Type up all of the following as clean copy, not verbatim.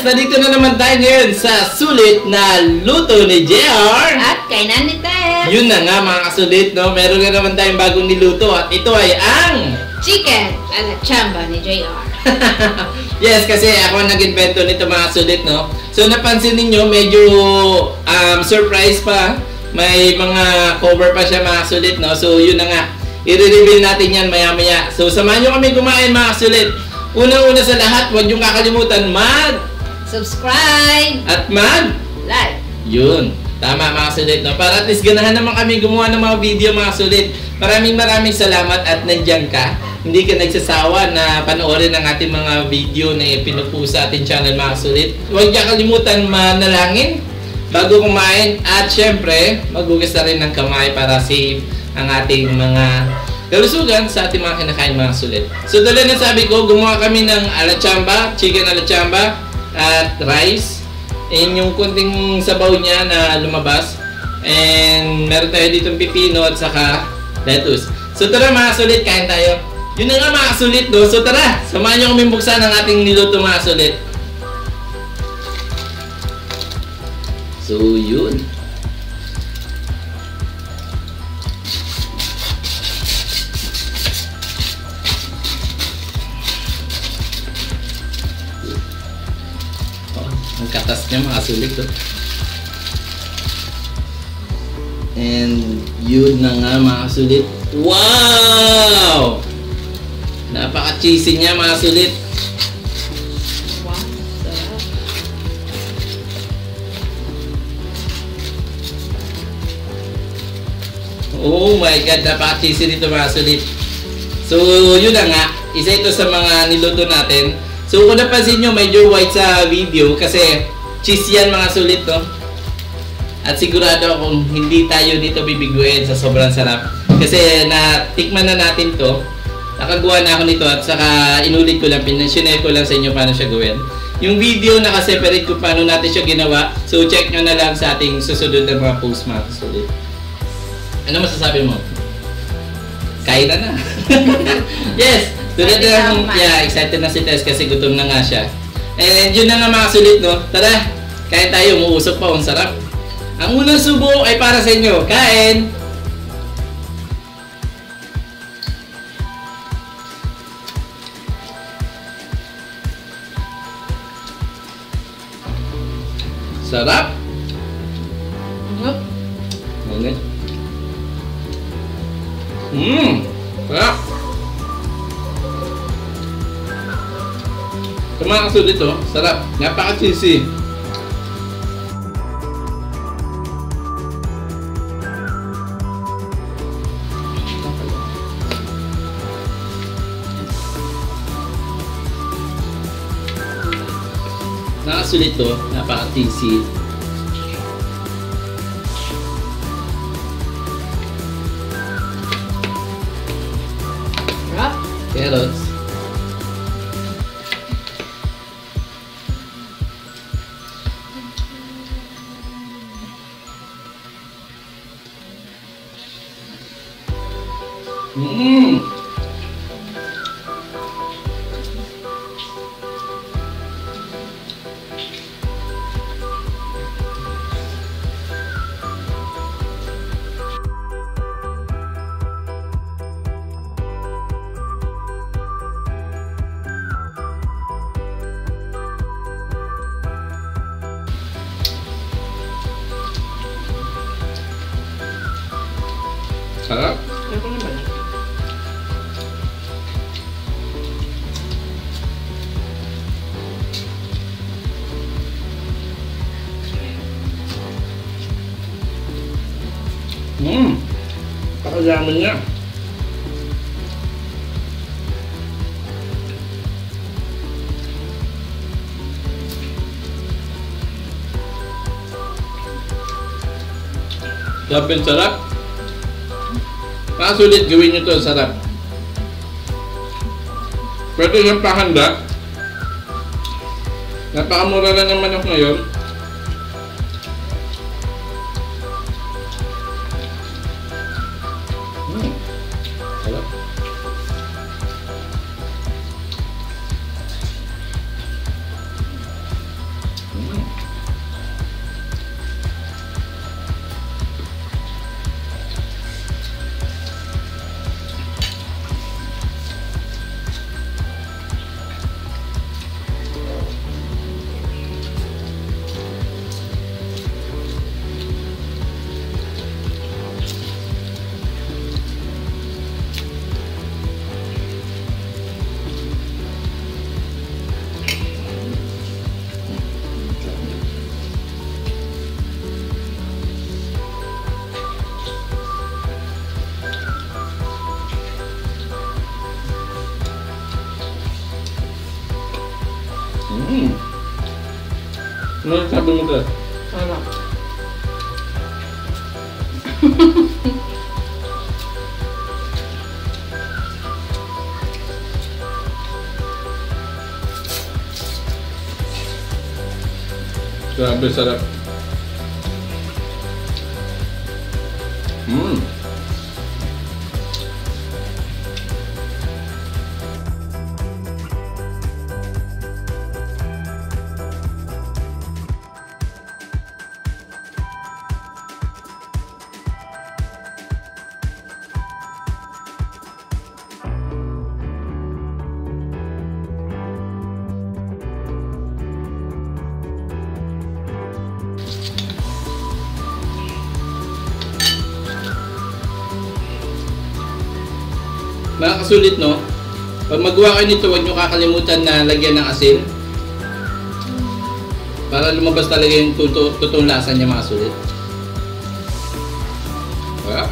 Yes, nandito na naman tayo ngayon sa sulit na luto ni JR. At kainan ni Tess. Yun na nga mga kasulit, no? Meron na naman tayong bagong niluto at ito ay ang... chicken ala chamba ni JR. Yes, kasi ako ang nag-invento nito mga kasulit, no? So napansin ninyo, medyo surprise pa. May mga cover pa siya mga kasulit, no? So yun na nga, i-reveal natin yan maya-maya. So samahan nyo kami kumain mga kasulit. Unang-una sa lahat, huwag niyong kakalimutan subscribe at like. Yun, tama mga sulit, no? Para at least ganahan naman kami gumawa ng mga video mga sulit. Maraming salamat at nandyan ka. Hindi ka nagsasawa na panoorin ang ating mga video na pinupost sa ating channel mga sulit. Huwag niyo kalimutan manalangin bago kumain at syempre maghugas na rin ng kamay para save ang ating mga kalusugan sa ating mga kinakain mga sulit. So dala na sabi ko, gumawa kami ng alachamba, chicken alachamba at rice. And yung kunting sabaw niya na lumabas. And meron tayo ditong pipino at saka lettuce. So tara mga sulit, kain tayo. Yun na nga mga sulit, no? So tara, samahan niyo kami buksan ang ating niluto mga sulit. So yun. Ang katas niya mga sulit, oh. And yun na nga mga sulit. Wow! Napaka-cheesy niya mga sulit. Wow, sarap. Oh my God, napaka-cheesy nito mga sulit. So yun na nga, isa ito sa mga niluto natin. So kung napansin nyo, medyo white sa video kasi cheese yan mga sulit, no? At sigurado akong hindi tayo dito bibiguin sa sobrang sarap. Kasi natikman na natin to. Nakagawa na ako nito at saka inulit ko lang, pinashare ko lang sa inyo paano siya gawin. Yung video nakaseparate ko paano natin siya ginawa. So check nyo na lang sa ating susunod na mga post mga sulit. Ano masasabi mo? Kain na. Yes! Tulad na, yeah, excited na si Tess kasi gutom na nga siya. And yun na nga mga sulit, no? Tara, kain tayo, umuusok pa, ang sarap. Ang unang subo ay para sa inyo. Kain! Sarap! Ano? Sarap! Sa mga kasulit, oh, sarap. Napaka-cheesy. Nakasulit to, napaka-cheesy. Carrots. Sarap. Pakalaman niya. Sabi sarap. Sulit gawin nyo ito, sarap. Pwede yung pahanda. Napakamura lang ng manok ngayon. Sarap. Ano sabi mo ka? Sarap. Grabe sarap. Mga kasulit, no? Pag magawa kayo nito, huwag nyo kakalimutan na lagyan ng asin. Para lumabas talaga yung totoong lasa niya, mga kasulit. Diba?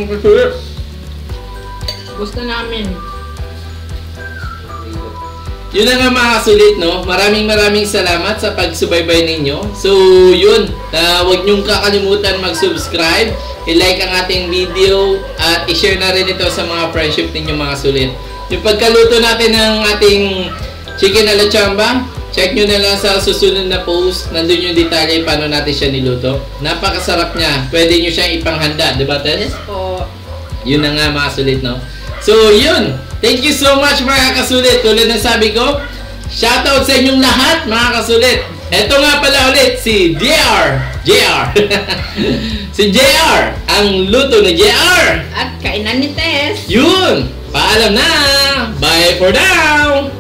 Kasulit. Gusto namin. Yun na nga mga kasulit, no? Maraming salamat sa pagsubaybay ninyo. So, yun. Huwag niyong kakalimutan mag-subscribe, i-like ang ating video, at i-share na rin ito sa mga friendship ninyo mga sulit. Yung pagkaluto natin ng ating chicken ala chamba, check nyo na lang sa susunod na post. Nandun yung detalye paano natin siya niluto. Napakasarap niya. Pwede nyo siyang ipanghanda, di ba, Tess? Yes po. Yun na nga mga sulit, no? So, yun. Thank you so much mga kasulit. Tulad ng sabi ko, shoutout sa inyong lahat mga kasulit. Ito nga pala ulit, si JR. Si JR. Ang luto na JR. At kainan ni Tess. Yun. Paalam na. Bye for now.